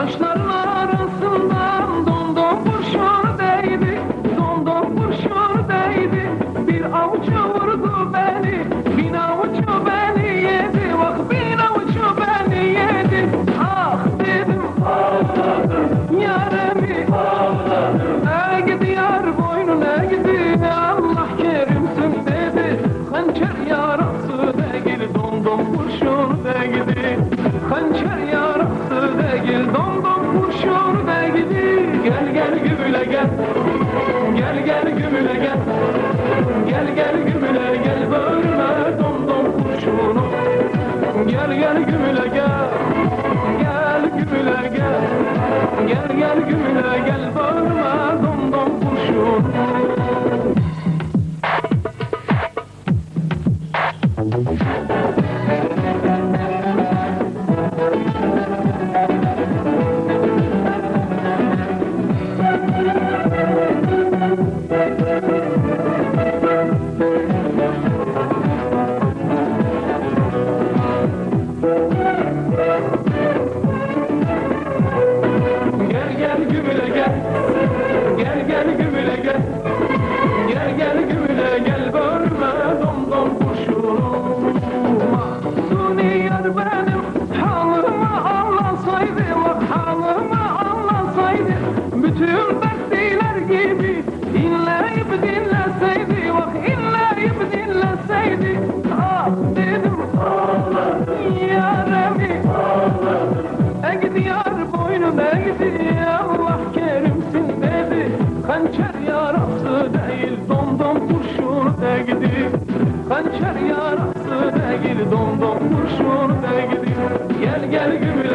Taşların arasından domdom kurşun değdi, domdom kurşun değdi. Bir avucu vurdu beni, bin avucu beni yedi. Bak bin avucu beni yedi. Ah dedim, ağladım, yaremi ağladım. Gidi yar boynuna gidi, Allah kerimsin dedi. Hançer yarası değil, domdom kurşun değdi. Hançer yarası değil, domdom kurşun değdi. Gel gel gümüle gel, gel gel gümüle gel. Gel gel gümüle gel, bölme domdom kurşunu. Gel gel gümüle gel, gel gümüle gel. Gel gel gümüle gel, bölme domdom kurşunu. Gel gel gümüle gel, gel gel gümüle gel. Gel gel gümüle gel, bölme domdom kurşunu. Mahzuni yar benim halımı anlasaydı, bak halımı anlasaydı. Bütün dertliler gibi inleyip dinleseydi, bak inleyip dinleseydi. Ah dedim, ağladım, yaremi ağladım. Gidi yar boynuna gidi, Allah kerimsin dedi. Hançer yarası değil, domdom kurşun değdi. Hançer yarası değil, domdom kurşun değdi. Gel gel gümüle